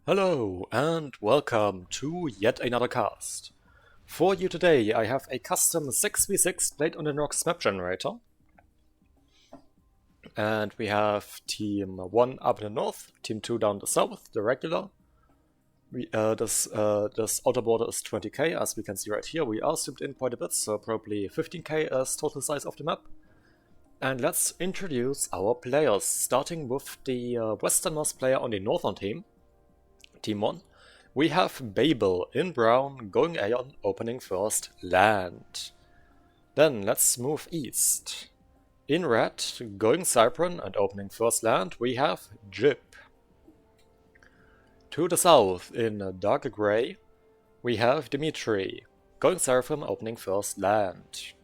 Hello and welcome to yet another cast. For you today I have a custom 6v6 played on the Nox map generator. And we have team 1 up in the north, team 2 down the south, the regular. This outer border is 20k, as we can see right here. We are zoomed in quite a bit, so probably 15k as total size of the map. And let's introduce our players, starting with the westernmost player on the northern team. Team 1, we have Babel in brown, going Aeon, opening first land. Then let's move east. In red, going Cypern and opening first land, we have Jib. To the south, in dark grey, we have Dimitri, going Seraphim, opening first land.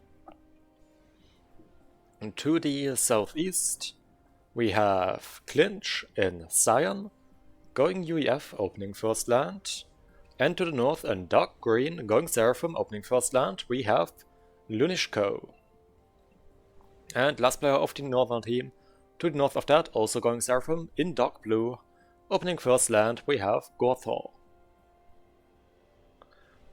And to the southeast, we have Clinch in Cyan, going UEF, opening first land. And to the north in dark green, going Seraphim, opening first land, we have Lunishko. And last player of the northern team, to the north of that, also going Seraphim, in dark blue, opening first land, we have Gorthor.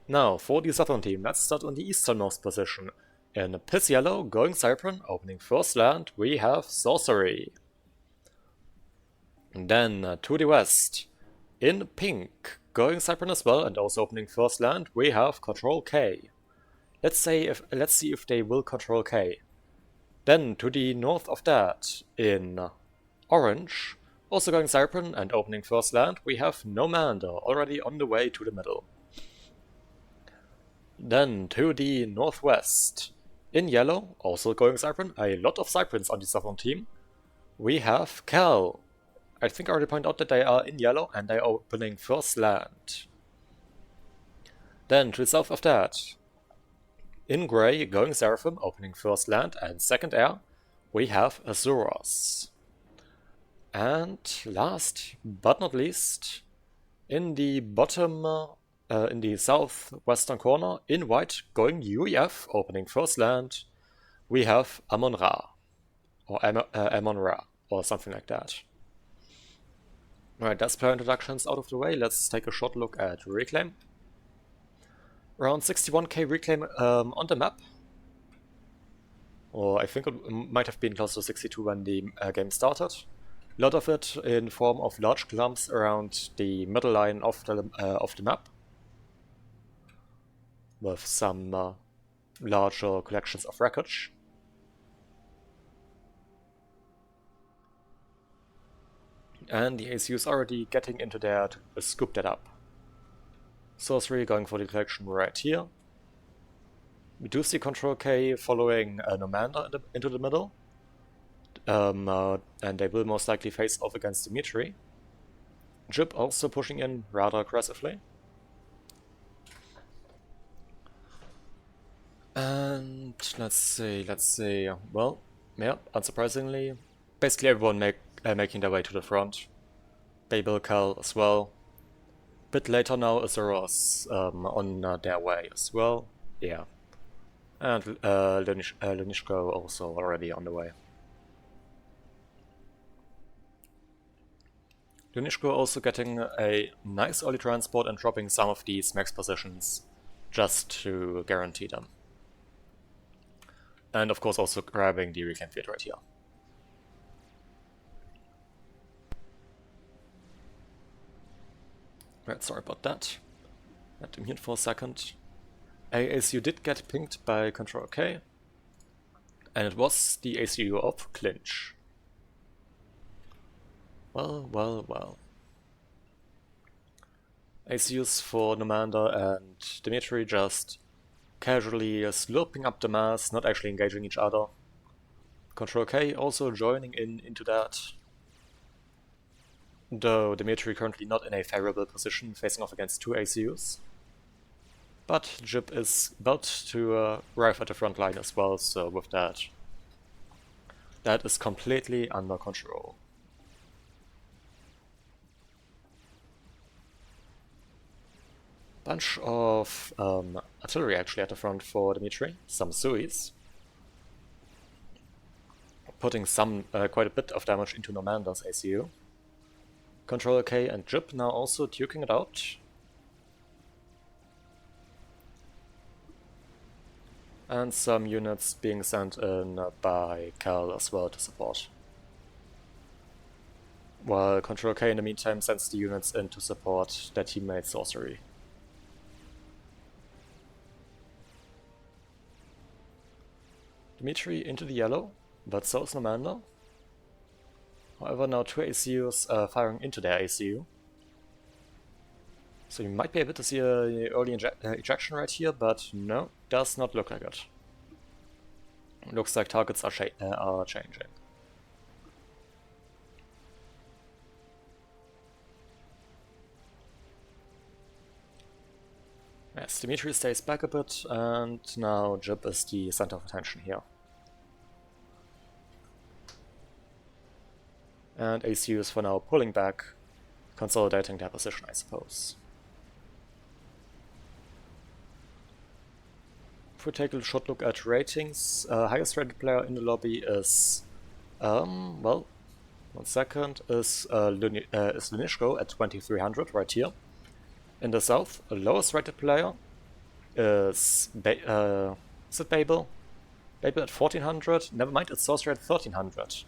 Now, for the southern team, let's start on the easternmost position. In piss yellow, going Cypern, opening first land, we have Sorcery. And then to the west, in pink, going Cypern as well and also opening first land, we have Control K. Let's see if they will Control K. Then to the north of that, in orange, also going Cypern and opening first land, we have Nomander already on the way to the middle. Then to the northwest, in yellow, also going Cypern, a lot of Cyprans on the southern team, we have Cal. I think I already pointed out that they are in yellow and they are opening first land. Then to the south of that, in grey, going Seraphim, opening first land and second air, we have Azuras. And last but not least, in the bottom, in the southwestern corner, in white, going UEF, opening first land, we have Amon-Ra, or Amon-Ra, or something like that. Alright, that's player introductions out of the way. Let's take a short look at Reclaim. Around 61k Reclaim on the map. Or I think it might have been close to 62 when the game started. A lot of it in form of large clumps around the middle line of the map. With some larger collections of wreckage. And the ACU is already getting into there to scoop that up. Sorcery going for the collection right here. We do see Control K following Nomander into the middle. And they will most likely face off against Dimitri. Jib also pushing in rather aggressively. And let's see, well, yeah, unsurprisingly, basically everyone making their way to the front. Babel, Cal as well. Bit later now, Azuros on their way as well, yeah. And Lunishko also already on the way. Lunishko also getting a nice early transport and dropping some of these max positions just to guarantee them. And of course also grabbing the Reclaim Field right here. Right, sorry about that. Let him mute for a second. ASU did get pinged by Control K. And it was the ACU of Clinch. Well. ACUs for Nomander and Dimitri just casually slurping up the mass, not actually engaging each other. Control K also joining into that. Though Dimitri currently not in a favorable position, facing off against two ACUs. But Jib is about to arrive at the front line as well, so with that is completely under control. Bunch of artillery actually at the front for Dimitri, some Suis. Putting quite a bit of damage into Nomander's ACU. Control K and Jib now also duking it out. And some units being sent in by Cal as well to support. While Control K in the meantime sends the units in to support their teammate Sorcery. Dimitri into the yellow, but so is Nomanda. However, now two ACUs firing into their ACU. So you might be able to see an early ejection right here, but no, does not look like it. Looks like targets are changing. Yes, Dimitri stays back a bit, and now Jib is the center of attention here. And ACU is for now pulling back, consolidating their position, I suppose. If we take a short look at ratings, highest rated player in the lobby is, well, 1 second, is Lunishko at 2300 right here. In the south, the lowest rated player is it Babel? Babel at 1400, never mind, it's Sorcerer at 1300.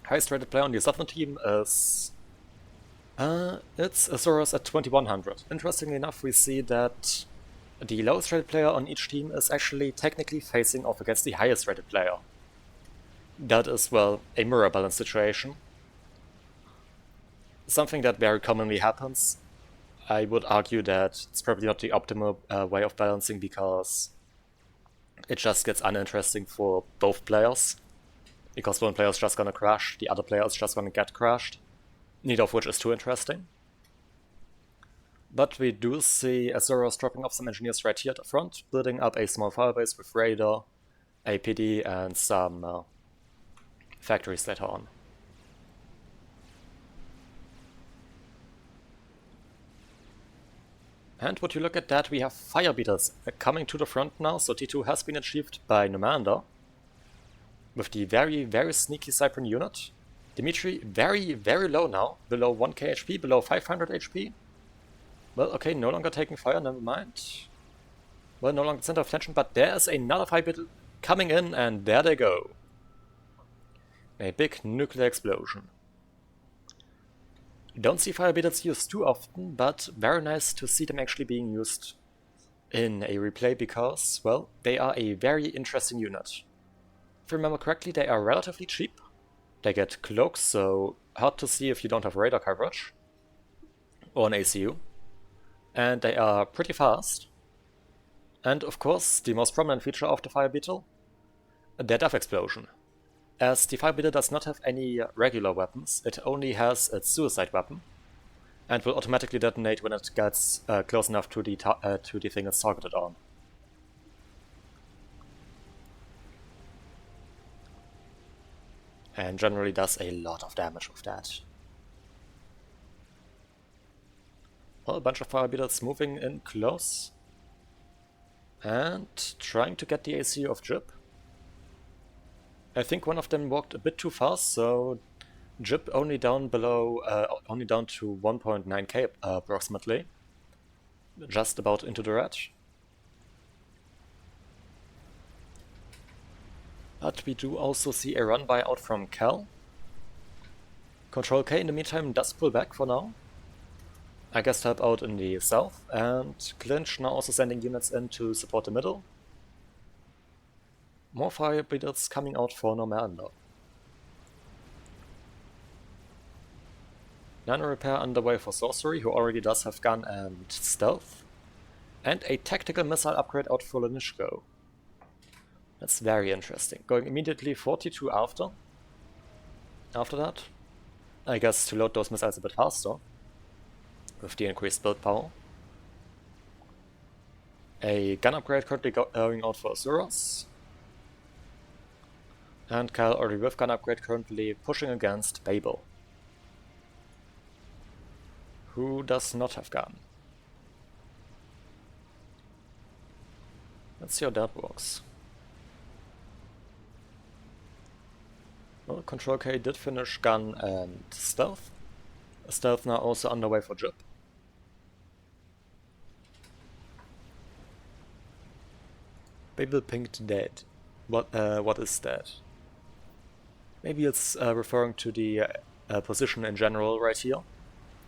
Highest rated player on the southern team is it's Azorus at 2100. Interestingly enough, we see that the lowest rated player on each team is actually technically facing off against the highest rated player. That is, well, a mirror balance situation. Something that very commonly happens. I would argue that it's probably not the optimal way of balancing, because it just gets uninteresting for both players. Because one player is just gonna crash, the other player is just gonna get crashed. Neither of which is too interesting. But we do see Azuros dropping off some engineers right here at the front, building up a small firebase with Raider, APD, and some factories later on. And would you look at that, we have Firebeaters coming to the front now, so T2 has been achieved by Nomanda. With the very, very sneaky Cyprian unit. Dimitri very, very low now, below 1k HP, below 500 HP. Well, okay, no longer taking fire, never mind. Well, no longer center of attention, but there's another Firebeater coming in, and there they go. A big nuclear explosion. Don't see Firebeaters used too often, but very nice to see them actually being used in a replay, because, well, they are a very interesting unit. If I remember correctly, they are relatively cheap. They get cloaks, so hard to see if you don't have radar coverage. Or an ACU. And they are pretty fast. And of course, the most prominent feature of the Firebeetle, their death explosion. As the Firebeetle does not have any regular weapons, it only has its suicide weapon, and will automatically detonate when it gets close enough to the thing it's targeted on. And generally does a lot of damage with that. Well, a bunch of Firebeaters moving in close. And trying to get the AC of Jib. I think one of them walked a bit too fast, so Jib only down below, only down to 1.9k approximately. Just about into the red. But we do also see a run by out from Cal. Control K in the meantime does pull back for now. I guess to help out in the south, and Clinch now also sending units in to support the middle. More Firebeaters coming out for Nomanda. Nano repair underway for Sorcery, who already does have gun and stealth. And a tactical missile upgrade out for Lenishko. That's very interesting. Going immediately 42 after that. I guess to load those missiles a bit faster. With the increased build power. A gun upgrade currently going out for Azuros. And Kyle already with gun upgrade currently pushing against Babel. Who does not have gun. Let's see how that works. Well, Control K did finish gun and stealth. Stealth now also underway for Jip. Babel pinged dead. What is that? Maybe it's referring to the position in general right here,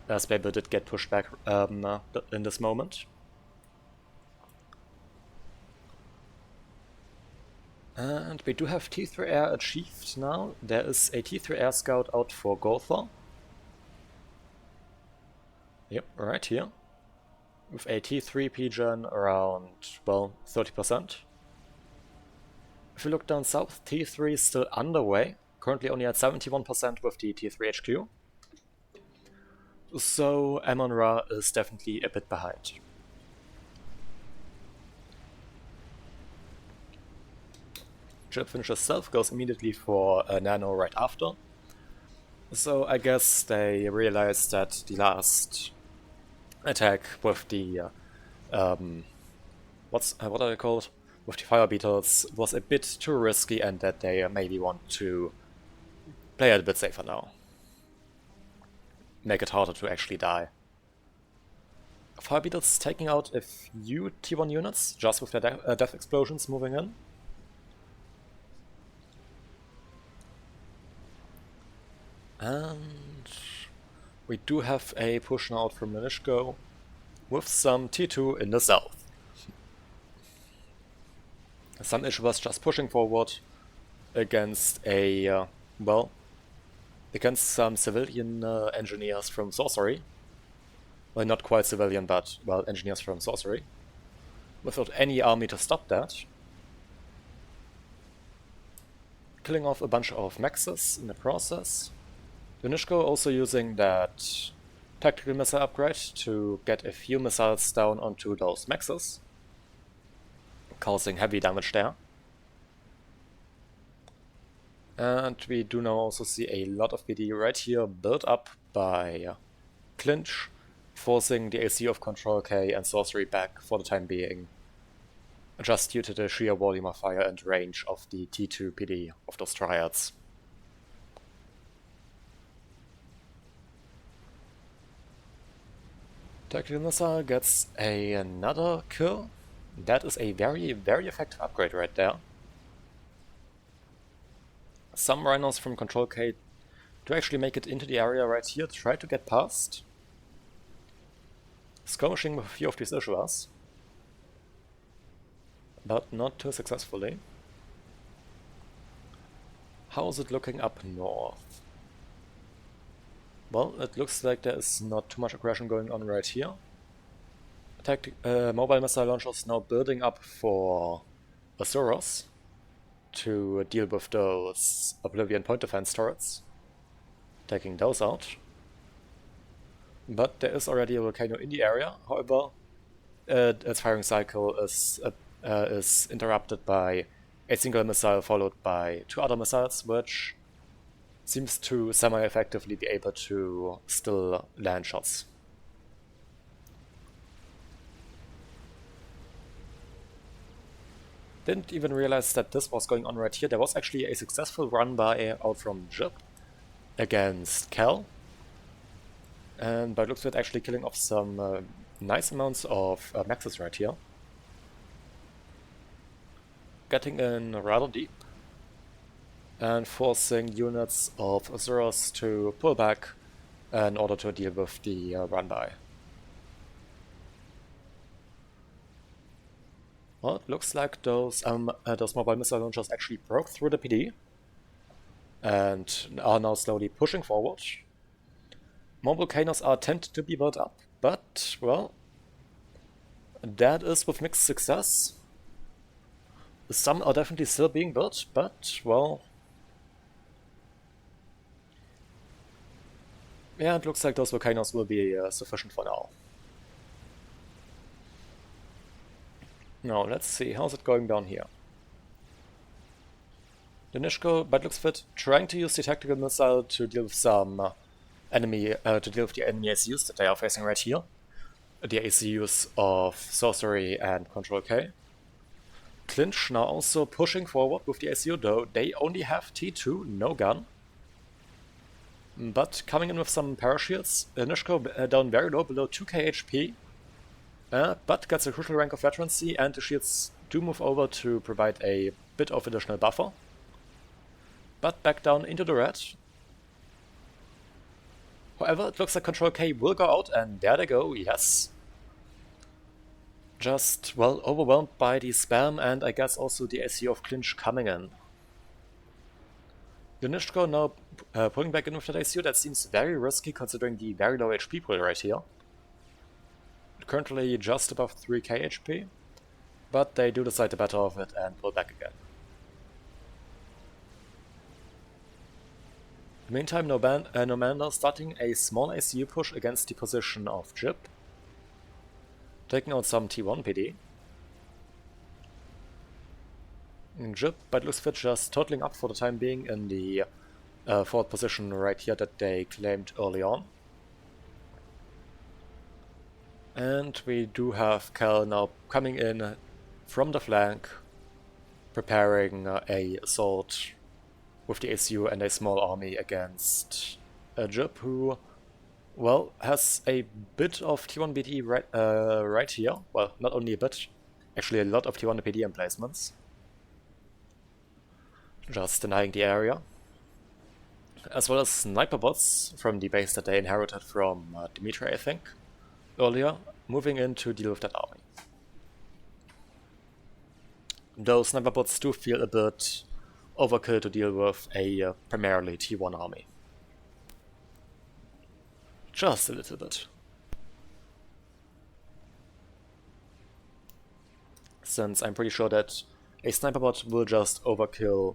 as Babel did get pushed back in this moment. And we do have T3 Air achieved now. There is a T3 Air Scout out for Gotha. Yep, right here. With a T3 PGen around, well, 30%. If we look down south, T3 is still underway. Currently only at 71% with the T3 HQ. So Amon-Ra is definitely a bit behind. Jip finishes self, goes immediately for a Nano right after. So I guess they realized that the last attack with the what are they called? With the fire beetles was a bit too risky, and that they maybe want to play it a bit safer now. Make it harder to actually die. Fire beetles taking out a few T1 units just with their death explosions moving in. And we do have a push now out from Minishko with some T2 in the south. Some issue was just pushing forward against a, well, against some civilian engineers from Sorcery. Well, not quite civilian, but, well, engineers from Sorcery. Without any army to stop that. Killing off a bunch of Maxes in the process. Unishko also using that tactical missile upgrade to get a few missiles down onto those Maxes, causing heavy damage there. And we do now also see a lot of BD right here built up by Clinch, forcing the AC of Control K and Sorcery back for the time being, just due to the sheer volume of fire and range of the T2 PD of those triads. Tactical Missile gets another kill. That is a very, very effective upgrade right there. Some rhinos from Control K to actually make it into the area right here, try to get past. Skirmishing with a few of these issuers, but not too successfully. How is it looking up north? Well, it looks like there is not too much aggression going on right here. Mobile missile launchers now building up for Asuros to deal with those Oblivion point defense turrets, taking those out. But there is already a volcano in the area, however, its firing cycle is interrupted by a single missile followed by two other missiles, which seems to semi-effectively be able to still land shots. Didn't even realize that this was going on right here. There was actually a successful run by out from Jip against Cal. And by looks of it, actually killing off some nice amounts of maxes right here. Getting in rather deep. And forcing units of Azuros to pull back in order to deal with the run-by. Well, it looks like those mobile missile launchers actually broke through the PD and are now slowly pushing forward. More volcanoes are tended to be built up, but, well, that is with mixed success. Some are definitely still being built, but, well, yeah, it looks like those volcanoes will be sufficient for now. Now, let's see, how's it going down here? The Nishko, by looks of it, trying to use the tactical missile to deal with some enemy, to deal with the enemy ACUs that they are facing right here. The ACUs of Sorcery and Control K. Clinch now also pushing forward with the ACU, though they only have T2, no gun. But coming in with some parashields, Nishko down very low, below 2k HP, but gets a crucial rank of veterancy, and the shields do move over to provide a bit of additional buffer. But back down into the red. However, it looks like Control K will go out, and there they go, yes. Just, well, overwhelmed by the spam, and I guess also the ACU of Clinch coming in. Unishko now pulling back in with that ACU. That seems very risky considering the very low HP pool right here. Currently just above 3k HP, but they do decide the better of it and pull back again. In the meantime, Nomanda starting a small ACU push against the position of Jib, taking out some T1 PD. Jib, by the looks of it, just totaling up for the time being in the forward position right here that they claimed early on. And we do have Cal now coming in from the flank, preparing a assault with the ACU and a small army against Jib, who, well, has a bit of T1 PD right here. Well, not only a bit, actually a lot of T1 PD emplacements. Just denying the area. As well as sniper bots from the base that they inherited from Dimitri, I think, earlier, moving in to deal with that army. Though sniper bots do feel a bit overkill to deal with a primarily T1 army. Just a little bit. Since I'm pretty sure that a sniper bot will just overkill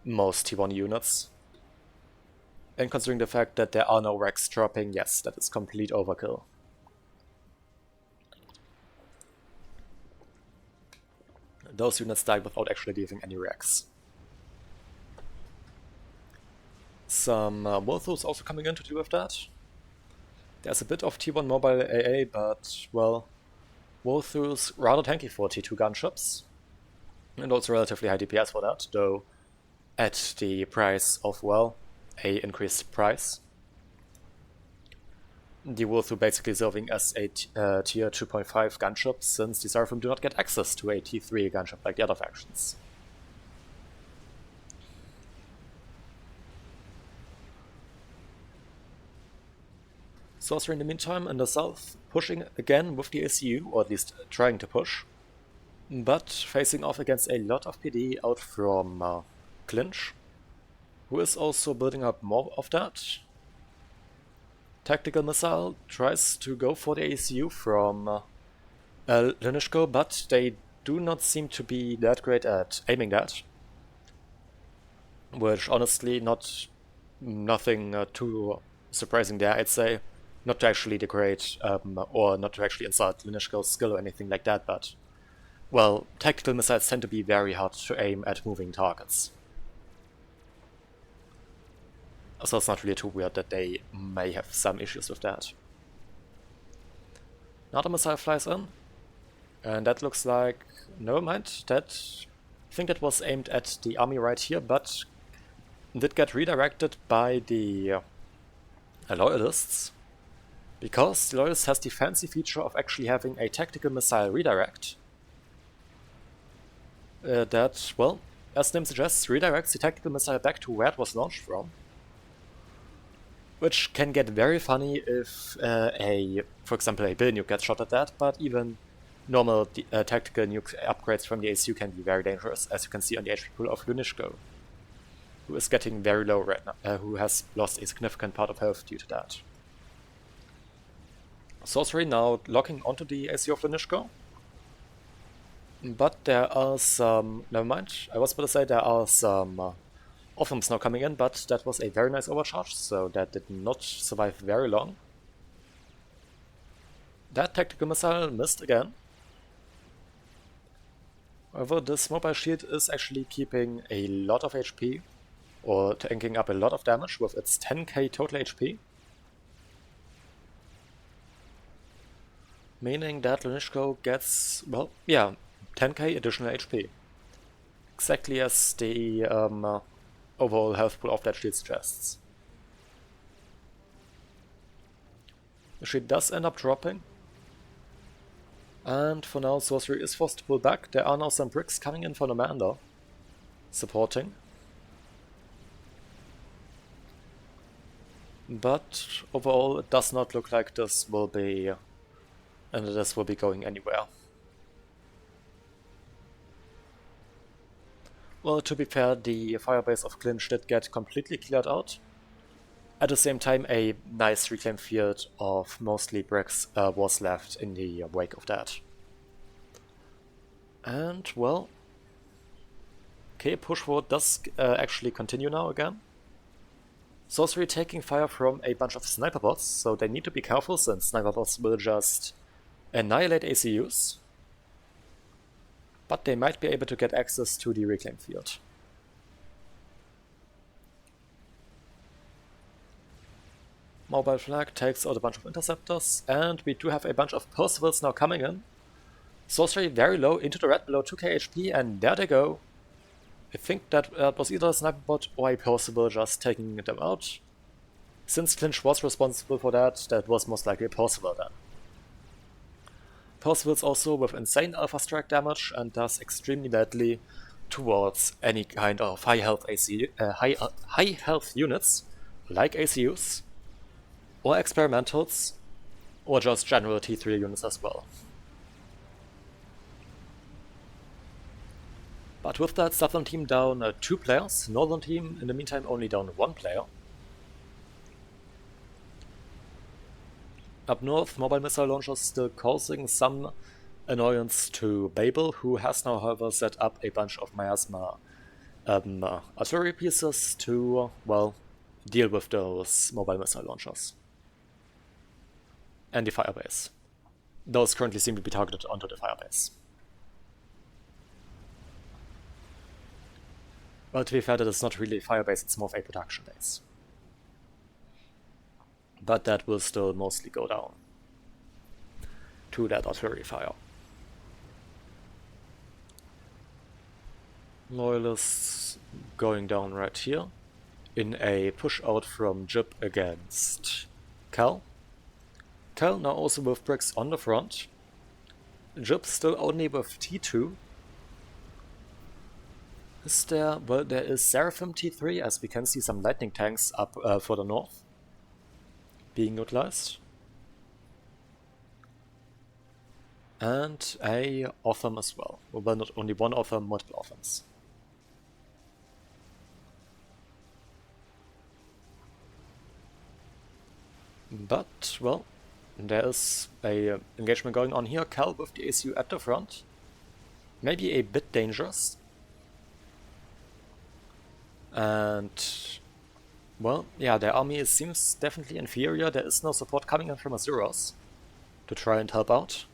most T1 units. And considering the fact that there are no Rex dropping, yes, that is complete overkill. Those units died without actually leaving any Rex. Some Wolthos also coming in to deal with that. There's a bit of T1 mobile AA, but, well, Wolthos rather tanky for T2 gunships. And also relatively high DPS for that, though at the price of, well, a increased price. The Woltho basically serving as a tier 2.5 gunship, since the Seraphim do not get access to a T3 gunship like the other factions. Sorcerer in the meantime in the south, pushing again with the ACU, or at least trying to push, but facing off against a lot of PD out from Clinch, who is also building up more of that. Tactical Missile tries to go for the ACU from Linishko, but they do not seem to be that great at aiming that. Which honestly, nothing too surprising there, I'd say. Not to actually degrade or not to actually insult Linishko's skill or anything like that, but, well, tactical missiles tend to be very hard to aim at moving targets. So it's not really too weird that they may have some issues with that. Another missile flies in, and that looks like, never mind, I think that was aimed at the army right here, but did get redirected by the Loyalists, because the Loyalist has the fancy feature of actually having a tactical missile redirect that, well, as the name suggests, redirects the tactical missile back to where it was launched from. Which can get very funny if, for example, a Bill nuke gets shot at that, but even normal tactical nuke upgrades from the ACU can be very dangerous, as you can see on the HP pool of Lunishko, who is getting very low right now, who has lost a significant part of health due to that. Sorcery now locking onto the ACU of Lunishko, but there are some, never mind, I was about to say there are some Offense now coming in, but that was a very nice overcharge, so that did not survive very long. That tactical missile missed again. However, this mobile shield is actually keeping a lot of HP, or tanking up a lot of damage with its 10k total HP. Meaning that Lunishko gets, well, yeah, 10k additional HP. Exactly as the overall health pool of that shield suggests. She does end up dropping. And for now, Sorcery is forced to pull back. There are now some bricks coming in for Nomander, supporting. But overall, it does not look like this will be going anywhere. Well, to be fair, the firebase of Clinch did get completely cleared out. At the same time, a nice reclaimed field of mostly bricks was left in the wake of that. And, well, okay, push forward does actually continue now again. Sorcery taking fire from a bunch of sniper bots, so they need to be careful since sniper bots will just annihilate ACUs. But they might be able to get access to the reclaimed field. Mobile Flag takes out a bunch of interceptors, and we do have a bunch of Percivals now coming in. Sorcery very low into the red below 2k HP, and there they go. I think that was either a sniper bot or a Percival just taking them out. Since Clinch was responsible for that, that was most likely a Percival then. Percival's also with insane alpha strike damage and does extremely badly towards any kind of high health units, like ACUs, or experimentals, or just general T3 units as well. But with that, Southern team down 2 players, Northern team in the meantime only down 1 player. Up north, mobile missile launchers still causing some annoyance to Babel, who has now however set up a bunch of miasma artillery pieces to, well, deal with those mobile missile launchers. And the firebase. Those currently seem to be targeted onto the firebase. Well, to be fair, that is not really a firebase, it's more of a production base. But that will still mostly go down to that artillery fire. Loyalists going down right here in a push out from Jib against Cal. Cal now also with bricks on the front. Jib still only with T2. Is there? Well, there is Seraphim T3, as we can see some lightning tanks up for the north being utilized. And a Otham as well. Well, not only one Otham, multiple Othams. But, well, there is a engagement going on here. Cal with the ACU at the front. Maybe a bit dangerous. And, well, yeah, their army seems definitely inferior. There is no support coming in from Azuros to try and help out.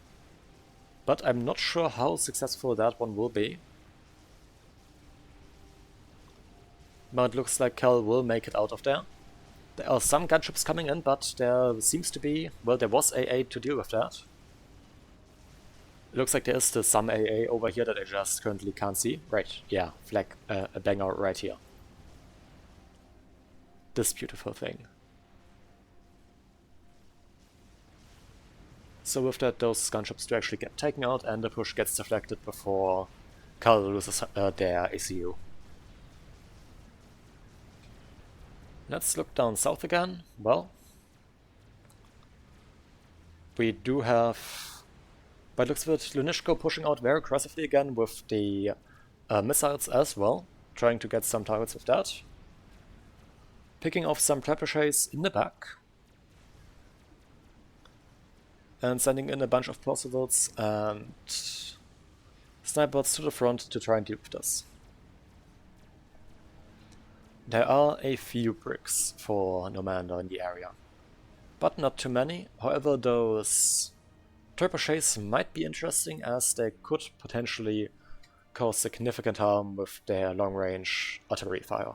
But I'm not sure how successful that one will be. But it looks like Cal will make it out of there. There are some gunships coming in, but there seems to be, well, there was AA to deal with that. It looks like there is still some AA over here that I just currently can't see. Right, yeah, flag, a banger right here. This beautiful thing. So with that, those gunships do actually get taken out and the push gets deflected before Cal loses their ACU. Let's look down south again. Well, we do have, by the looks of it, Lunishko pushing out very aggressively again with the missiles as well, trying to get some targets with that. Picking off some trebuchets in the back. And sending in a bunch of Percivals and snipers to the front to try and deal with this. There are a few bricks for Nomander in the area, but not too many. However, those trebuchets might be interesting as they could potentially cause significant harm with their long-range artillery fire.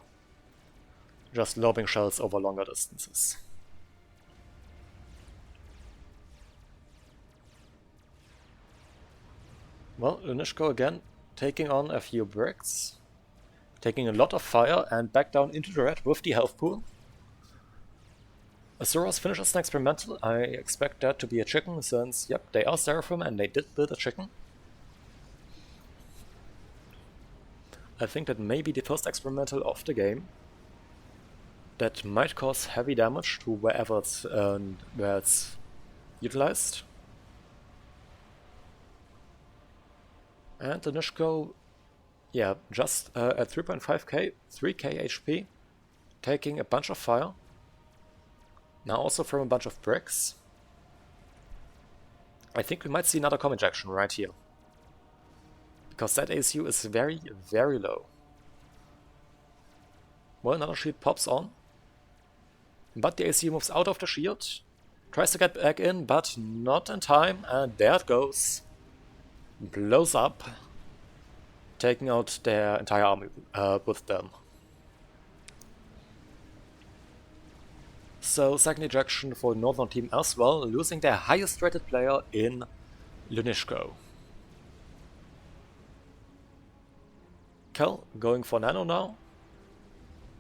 Just lobbing shells over longer distances. Well, Lunishko again taking on a few bricks. Taking a lot of fire and back down into the red with the health pool. Azuros finishes an experimental. I expect that to be a chicken since, yep, they are Seraphim and they did build a chicken. I think that may be the first experimental of the game. That might cause heavy damage to wherever where it's utilized. And the Nishko, yeah, just at 3.5k, 3k HP, taking a bunch of fire. Now also from a bunch of bricks. I think we might see another com injection right here. Because that ASU is very, very low. Well, another shield pops on. But the ASU moves out of the shield. Tries to get back in, but not in time. And there it goes. Blows up. Taking out their entire army with them. So, second ejection for the Northern team as well, losing their highest rated player in Lunishko. Kel going for Nano now.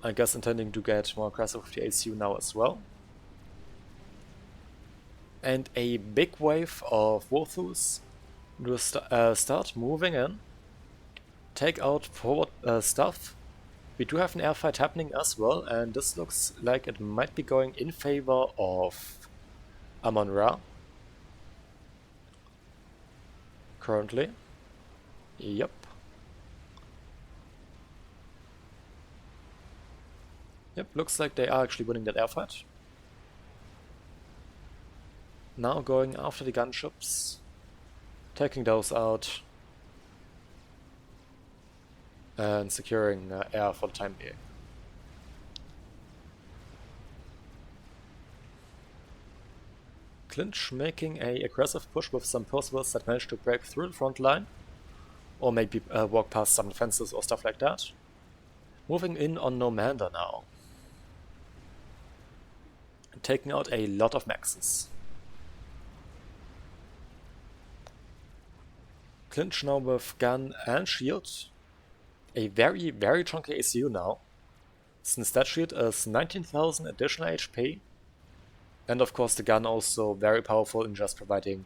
I guess intending to get more aggressive with the ACU now as well. And a big wave of Wothus will start moving in. Take out forward stuff. We do have an airfight happening as well, and this looks like it might be going in favor of Amon-Ra. Currently. Yep. Yep, looks like they are actually winning that airfight. Now going after the gunships. Taking those out. And securing air for the time being. Clinch making a aggressive push with some Percivals that managed to break through the front line. Or maybe walk past some defenses or stuff like that. Moving in on Nomander now. Taking out a lot of Maxes. Clinch now with gun and shield. A very, very chunky ACU now, since that shield is 19,000 additional HP, and of course the gun also very powerful in just providing,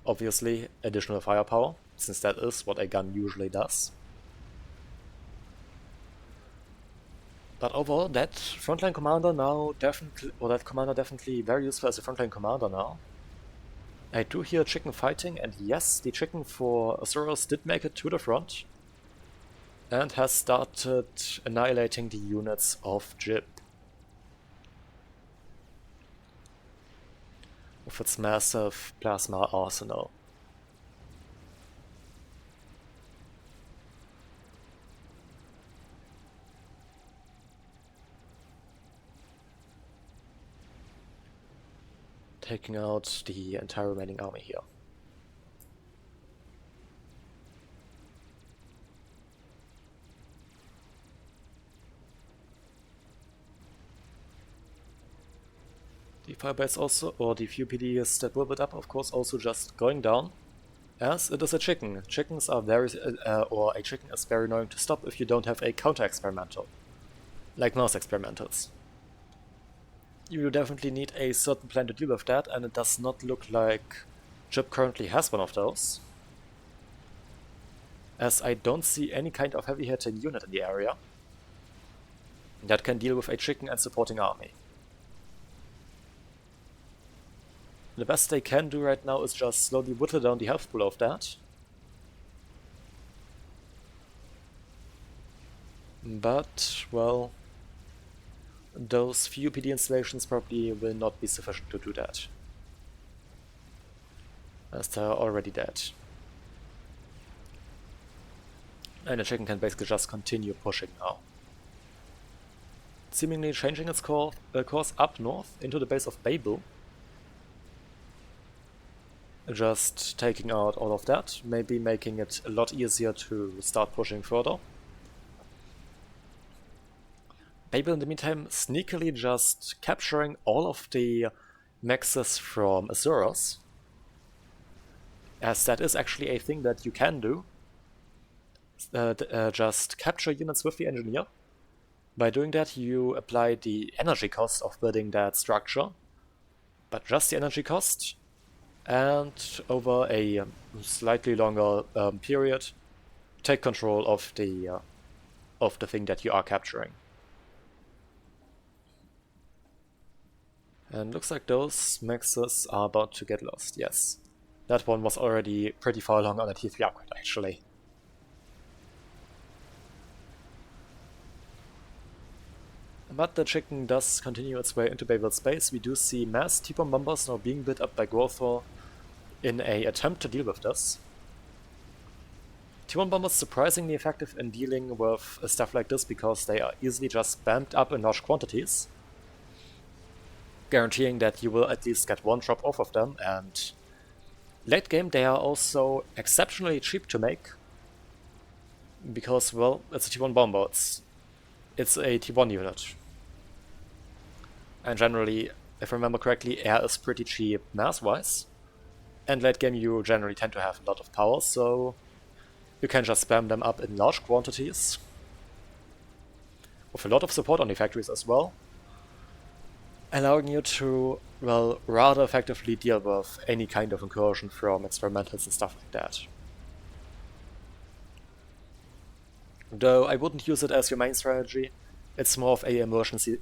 obviously, additional firepower, since that is what a gun usually does. But overall, that frontline commander now definitely, or that commander definitely very useful as a frontline commander now. I do hear chicken fighting, and yes, the chicken for Azuros did make it to the front. And has started annihilating the units of Jib. With its massive plasma arsenal. Taking out the entire remaining army here. The firebase also, or the few PDs that will build up, of course, also just going down, as it is a chicken. Chickens are very, or a chicken is very annoying to stop if you don't have a counter-experimental, like mouse experimentals. You definitely need a certain plan to deal with that, and it does not look like Jib currently has one of those, as I don't see any kind of heavy-hitting unit in the area that can deal with a chicken and supporting army. The best they can do right now is just slowly whittle down the health pool of that. But, well, those few PD installations probably will not be sufficient to do that, as they're already dead. And the chicken can basically just continue pushing now. Seemingly changing its course up north into the base of Babel. Just taking out all of that, maybe making it a lot easier to start pushing further. Babel in the meantime sneakily just capturing all of the maxes from Azuros, as that is actually a thing that you can do. Just capture units with the engineer, By doing that, you apply the energy cost of building that structure, but just the energy cost, and over a slightly longer period, take control of the thing that you are capturing. And looks like those mexes are about to get lost, yes. That one was already pretty far along on a T3 upgrade, actually. But the chicken does continue its way into Babel space. We do see mass T-bomb bombers now being built up by Growthor in an attempt to deal with this. T1 bombers surprisingly effective in dealing with stuff like this because they are easily just spammed up in large quantities, guaranteeing that you will at least get one drop off of them, and late game they are also exceptionally cheap to make because, well, it's a T1 bomber, it's a T1 unit. And generally, if I remember correctly, air is pretty cheap mass-wise, and late game you generally tend to have a lot of power, so you can just spam them up in large quantities, with a lot of support on the factories as well, allowing you to, well, rather effectively deal with any kind of incursion from experimentals and stuff like that. Though I wouldn't use it as your main strategy, it's more of a emergency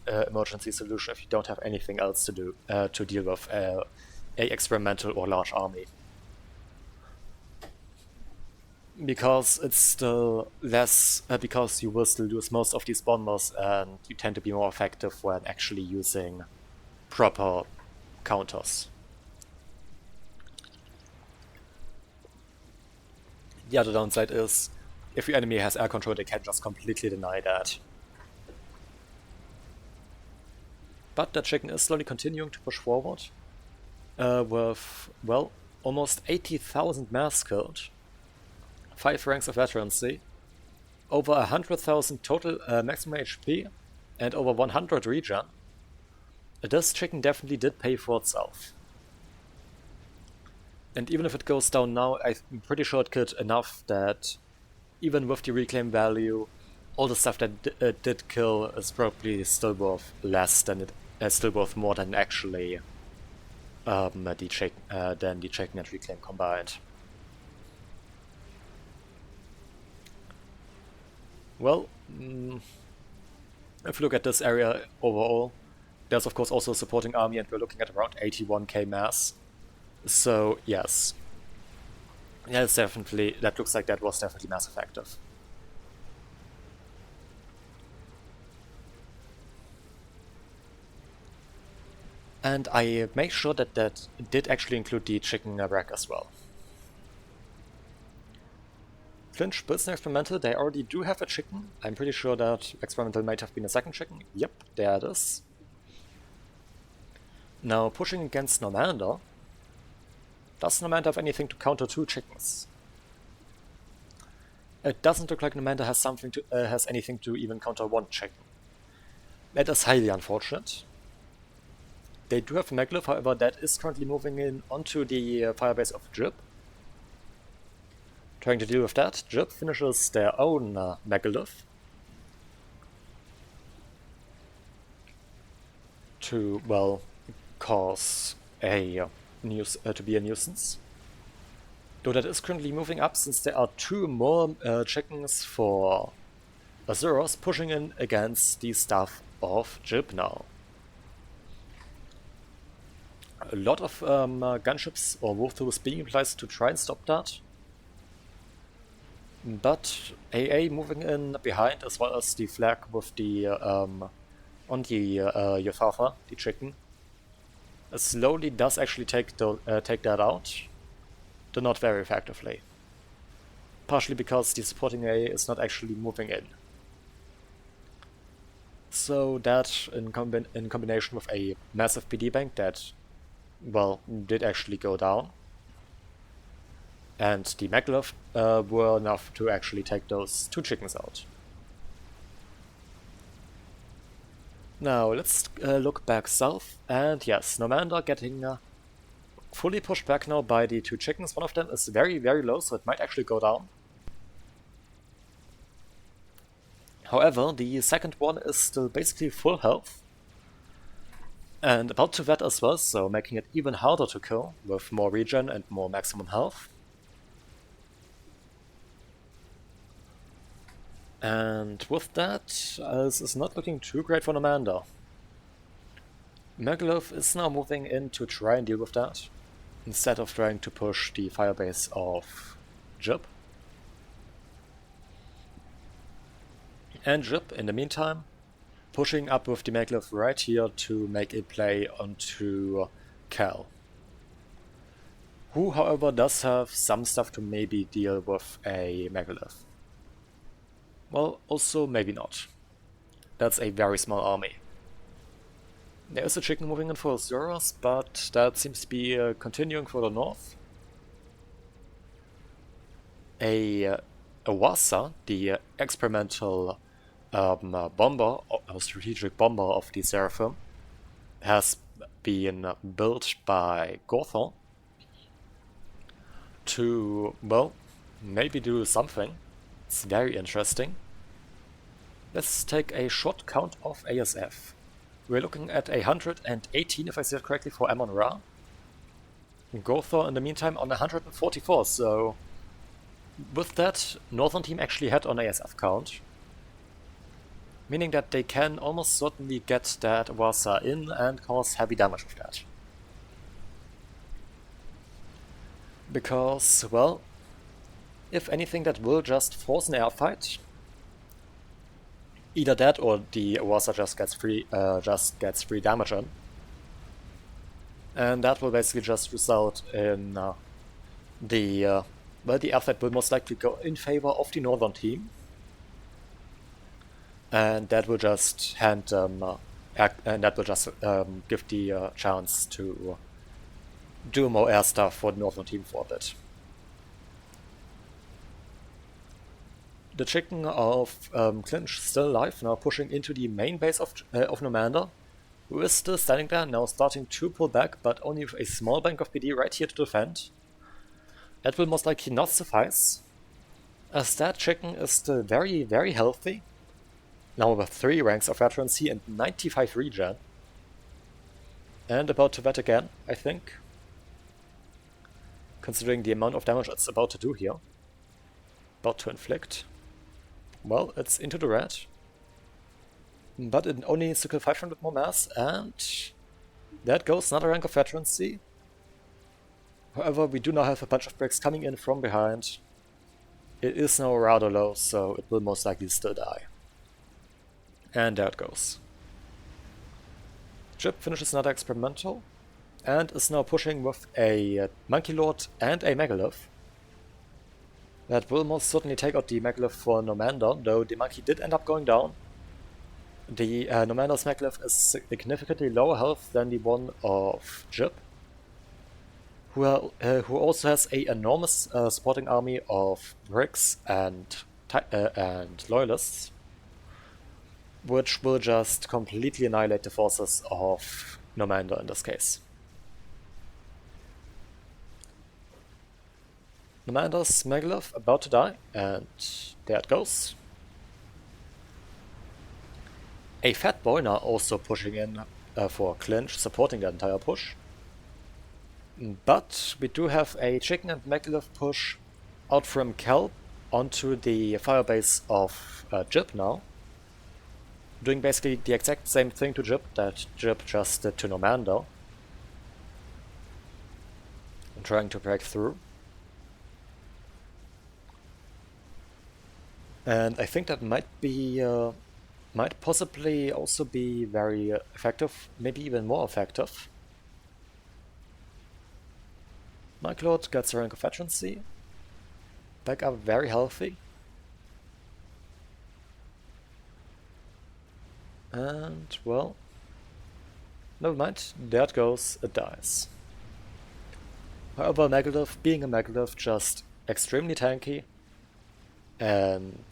solution if you don't have anything else to do to deal with a experimental or large army. Because it's still less, because you will still lose most of these bombers, and you tend to be more effective when actually using proper counters. The other downside is, if your enemy has air control, they can just completely deny that. But the chicken is slowly continuing to push forward, with, well, almost 80,000 mass killed, 5 ranks of veterancy, over 100,000 total maximum HP, and over 100 regen. This chicken definitely did pay for itself. And even if it goes down now, I'm pretty sure it killed enough that even with the reclaim value, all the stuff that did kill is probably still worth less than still worth more than actually the chicken and reclaim combined. Well, if you look at this area overall, there's of course also a supporting army, and we're looking at around 81k mass. So yes, that looks like that was definitely mass effective. And I make sure that that did actually include the chicken rack as well. Flinch builds an experimental. They already do have a chicken. I'm pretty sure that experimental might have been a second chicken. Yep, there it is. Now pushing against Normander. Does Normander have anything to counter 2 chickens? It doesn't look like Normander has anything to even counter 1 chicken. That is highly unfortunate. They do have a Megalith, however, that is currently moving in onto the firebase of Jib. Trying to deal with that, Jib finishes their own Megalith to, well, cause a to be a nuisance. Though that is currently moving up, since there are 2 more chickens for Azuros pushing in against the stuff of Jib now. A lot of gunships or walkthroughs being utilized to try and stop that. But AA moving in behind, as well as the flag with the on the Yothatha, the chicken, slowly does actually take that out, though not very effectively. Partially because the supporting AA is not actually moving in. So that, in combination with a massive PD bank that, well, did actually go down, and the Megalith were enough to actually take those 2 chickens out. Now let's look back south, and yes, Normander getting fully pushed back now by the 2 chickens. One of them is very, very low, so it might actually go down. However, the second one is still basically full health, and about to vet as well, so making it even harder to kill, with more regen and more maximum health. And with that, this is not looking too great for Namander. Megalith is now moving in to try and deal with that, instead of trying to push the firebase of Jib. And Jib, in the meantime, pushing up with the Megalith right here to make a play onto Cal, who however does have some stuff to maybe deal with a Megalith. Well, also maybe not. That's a very small army. There is a chicken moving in for Zoras, but that seems to be continuing for the north. A Wasa, the experimental bomber, or strategic bomber of the Seraphim, has been built by Gothon to, well, maybe do something. It's very interesting. Let's take a short count of ASF. We're looking at 118, if I see it correctly, for Amon-Ra. Gothor, in the meantime, on 144, so with that, Northern team actually had on ASF count, meaning that they can almost certainly get that Wasa in and cause heavy damage with that. Because, well, if anything, that will just force an air fight. Either that or the Wasa just gets free damage in. And that will basically just result in the air fight will most likely go in favor of the Northern team. And that will just give the chance to do more air stuff for the Northern team for a bit. The chicken of Clinch still alive, now pushing into the main base of Nomander, who is still standing there, now starting to pull back, but only with a small bank of BD right here to defend. That will most likely not suffice, as that chicken is still very, very healthy, now with 3 ranks of veterancy and 95 regen. And about to vet again, I think, considering the amount of damage it's about to do here. About to inflict. Well, it's into the red. But it only needs to kill 500 more mass, and that goes another rank of veterancy. However, we do now have a bunch of bricks coming in from behind. It is now rather low, so it will most likely still die. And there it goes. Jib finishes another experimental, and is now pushing with a Monkey Lord and a Megalith. That will most certainly take out the Megalith for Nomander, though the Monkey did end up going down. The Nomander's Megalith is significantly lower health than the one of Jib, who also has an enormous supporting army of bricks and loyalists, which will just completely annihilate the forces of Nomander in this case. Nomander's Megalith about to die, and there it goes. A Fat Boy now also pushing in for Clinch, supporting the entire push. But we do have a Chicken and Megalith push out from Cal onto the firebase of Jib now. Doing basically the exact same thing to Jib that Jib just did to Nomander. And trying to break through. And I think that might possibly also be very effective, maybe even more effective. Mike-Lord gets a rank of veterancy. Back up very healthy. And, well, never mind, there it goes, it dies. However, Megalith, being a Megalith, just extremely tanky. And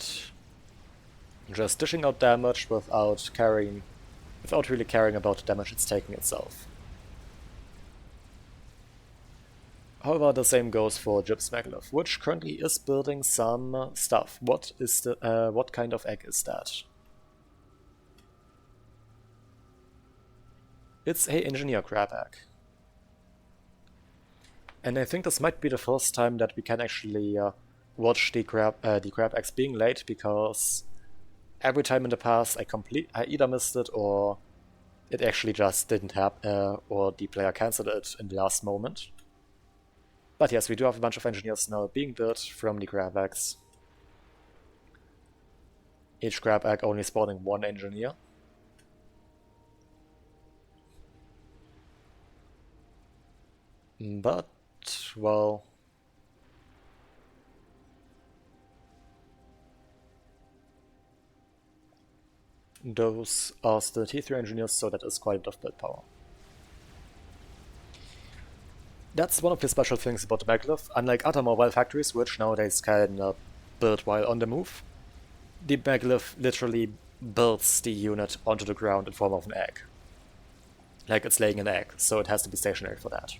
just dishing out damage without really caring about the damage it's taking itself. However, the same goes for Jib's Megalith, which currently is building some stuff. What kind of egg is that? It's a engineer grab egg. And I think this might be the first time that we can actually watch the grab eggs being late, because every time in the past I either missed it or it actually just didn't happen, or the player cancelled it in the last moment. But yes, we do have a bunch of engineers now being built from the grab eggs. Each grab egg only spawning one engineer. But, well... those are still T3 engineers, so that is quite a bit of build power. That's one of the special things about the Maglev. Unlike other mobile factories, which nowadays can build while on the move, the Maglev literally builds the unit onto the ground in form of an egg. Like it's laying an egg, so it has to be stationary for that.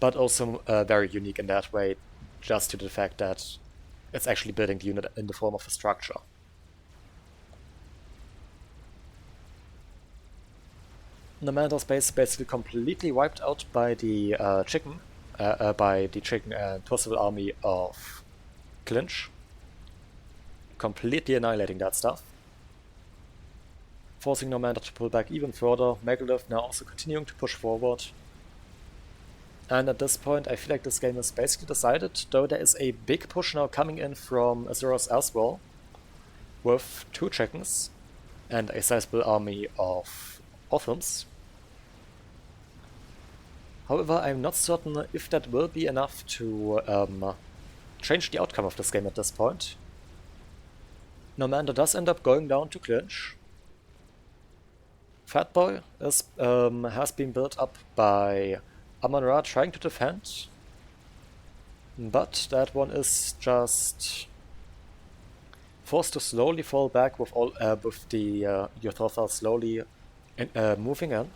But also very unique in that way, just due to the fact that it's actually building the unit in the form of a structure. The Mandal's base is basically completely wiped out by the chicken and possible army of Clinch. Completely annihilating that stuff. Forcing Nomanda to pull back even further, Maglev now also continuing to push forward. And at this point I feel like this game is basically decided, though there is a big push now coming in from Azuros as well, with 2 chickens and a sizable army of Othams. However, I'm not certain if that will be enough to change the outcome of this game at this point. Nomanda does end up going down to clinch. Fatboy has been built up by Amon-Ra trying to defend, but that one is just forced to slowly fall back with the Yothothal slowly moving in.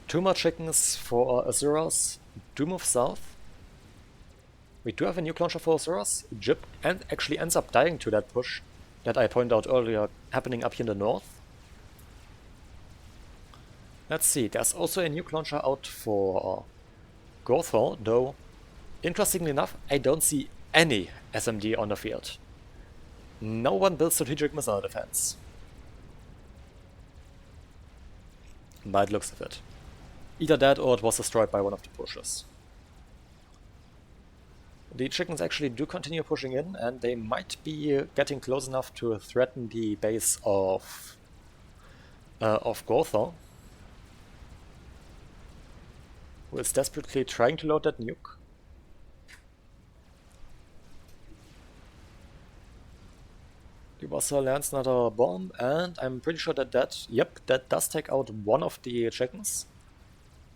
2 more chickens for Azuros do move south. We do have a nuke launcher for Azuros. Jib actually ends up dying to that push that I pointed out earlier happening up here in the north. Let's see, there's also a nuke launcher out for Gothor, though interestingly enough I don't see any SMD on the field. No one builds strategic missile defense. By the looks of it. Either that or it was destroyed by one of the pushes. The chickens actually do continue pushing in, and they might be getting close enough to threaten the base of Gothor, who is desperately trying to load that nuke. The Wasser lands another bomb, and I'm pretty sure that that does take out one of the chickens,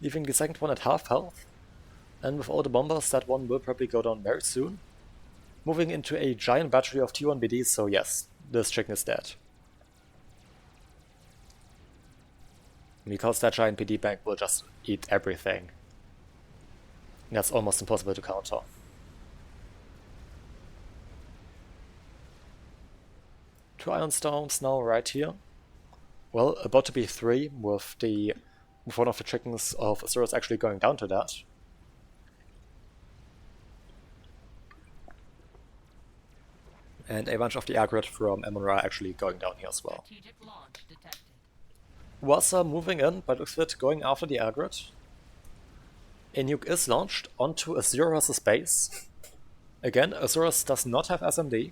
leaving the second one at half health. And with all the bombers, that one will probably go down very soon, moving into a giant battery of T1 BDs, so yes, this chicken is dead. Because that giant BD bank will just eat everything. That's almost impossible to counter. Two Iron Stones now right here. Well, about to be 3 with one of the chickens of Azuros actually going down to that. And a bunch of the aggregate from Amon-Ra actually going down here as well. Wasa moving in, but looks like going after the aggregate. A nuke is launched onto Azuros' base. Again, Azuros does not have SMD.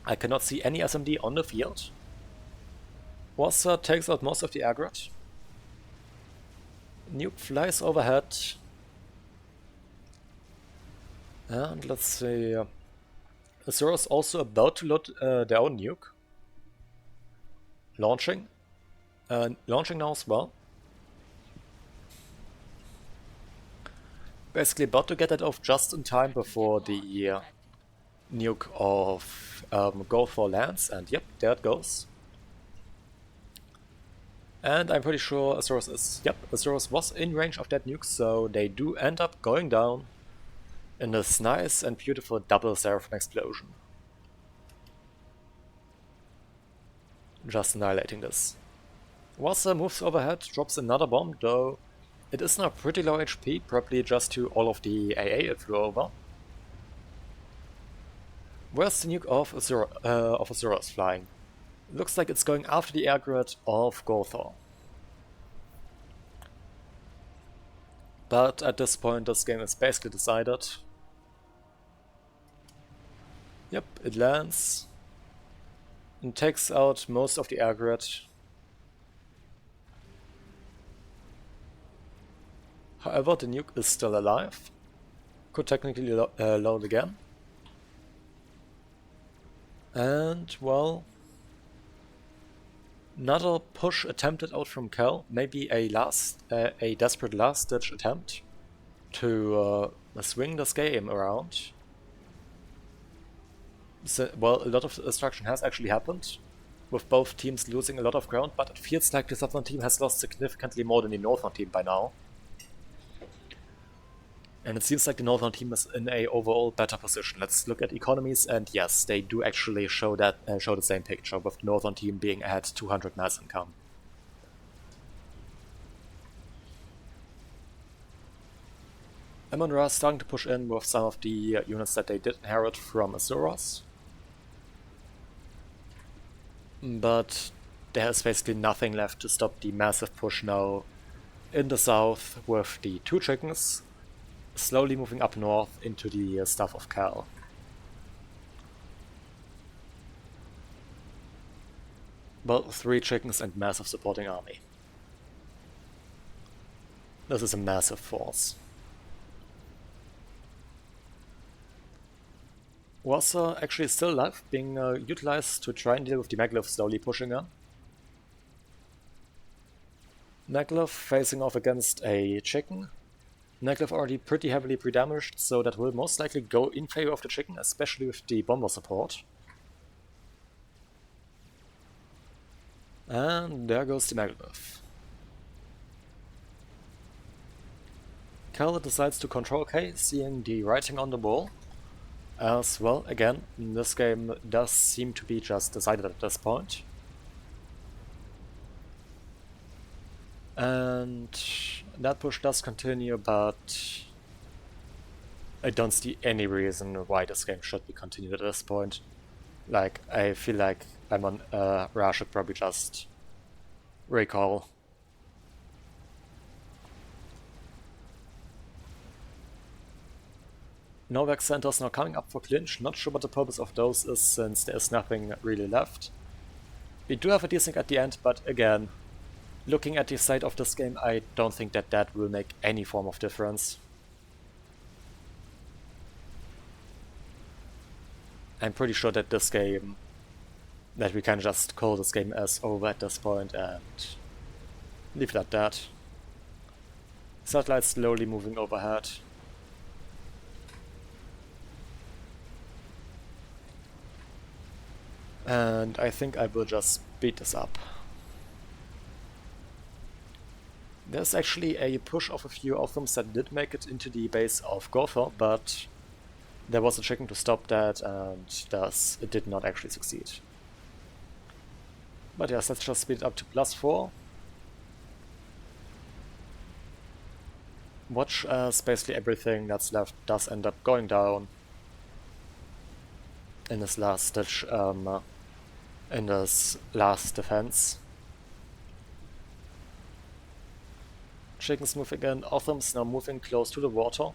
I cannot see any SMD on the field. Wasa takes out most of the aggregate. Nuke flies overhead. And let's see. Azuros also about to load their own nuke. Launching. Launching now as well. Basically about to get it off just in time before the nuke of Gothor lands, and yep, there it goes. And I'm pretty sure Azuros was in range of that nuke, so they do end up going down in this nice and beautiful double Seraphim explosion. Just annihilating this. Wasa moves overhead, drops another bomb, though it is now pretty low HP, probably just to all of the AA it flew over. Where's the nuke of Azuras flying? Looks like it's going after the air grid of Gothor. But at this point this game is basically decided. Yep, it lands and takes out most of the air grid. However, the nuke is still alive. Could technically load again. And, well, another push attempted out from Cal. Maybe a desperate last-ditch attempt to swing this game around. So, well, a lot of destruction has actually happened, with both teams losing a lot of ground, but it feels like the southern team has lost significantly more than the northern team by now. And it seems like the northern team is in a overall better position. Let's look at economies, and yes, they do actually show the same picture, with the northern team being at 200 mass income. Amon-Ra is starting to push in with some of the units that they did inherit from Azuras. But there is basically nothing left to stop the massive push now in the south, with the 2 chickens slowly moving up north into the stuff of Cal. Well, 3 chickens and massive supporting army. This is a massive force. Was actually still alive, being utilized to try and deal with the Maglev slowly pushing in. Maglev facing off against a chicken. Maglev already pretty heavily pre-damaged, so that will most likely go in favor of the chicken, especially with the bomber support. And there goes the Maglev. Cal decides to control K, seeing the writing on the wall. As well, again, this game does seem to be just decided at this point. And that push does continue, but I don't see any reason why this game should be continued at this point. Like, I feel like Ra should probably just recall. Novak centers now coming up for clinch, not sure what the purpose of those is since there is nothing really left. We do have a desync at the end, but again, looking at the side of this game, I don't think that that will make any form of difference. I'm pretty sure that this game, that we can just call this game as over at this point and leave it at that. Satellites slowly moving overhead. And I think I will just speed this up. There's actually a push of a few of them that did make it into the base of Gothor, but there was a chicken to stop that, and thus it did not actually succeed. But yes, let's just speed it up to +4. Watch as basically everything that's left does end up going down in this last ditch, in this last defense. Chickens move again, Othams now moving close to the water.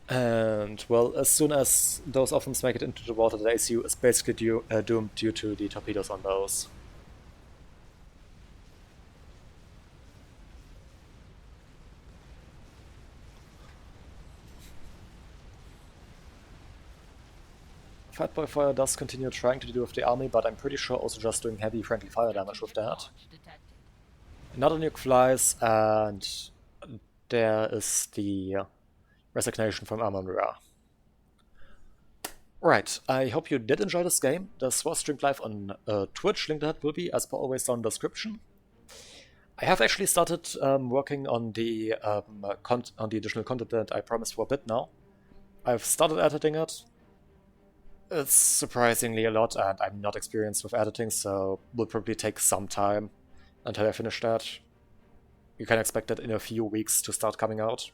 And, well, as soon as those Othams make it into the water, the ACU is basically doomed due to the torpedoes on those. Fatboy Fire does continue trying to deal with the army, but I'm pretty sure also just doing heavy friendly fire damage with that. Another nuke flies, and there is the resignation from Amon-Ra. Right, I hope you did enjoy this game. This was streamed live on Twitch, link to that will be, as per always, down in the description. I have actually started working on the additional content that I promised for a bit now. I've started editing it. It's surprisingly a lot, and I'm not experienced with editing, so will probably take some time until I finish that. You can expect it in a few weeks to start coming out.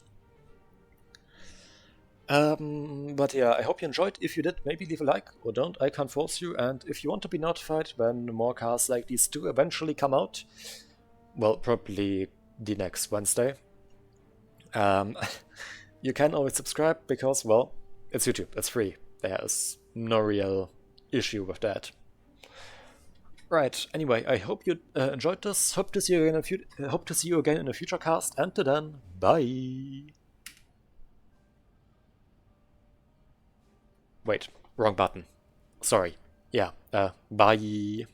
But yeah, I hope you enjoyed. If you did, maybe leave a like, or don't, I can't force you. And if you want to be notified when more cars like these do eventually come out, well, probably the next Wednesday, um, you can always subscribe because, well, it's YouTube, it's free. There is no real issue with that. Right. Anyway, I hope you enjoyed this. Hope to see you again. Hope to see you again in a future cast. And till then, bye. Wait, wrong button. Sorry. Yeah. Bye.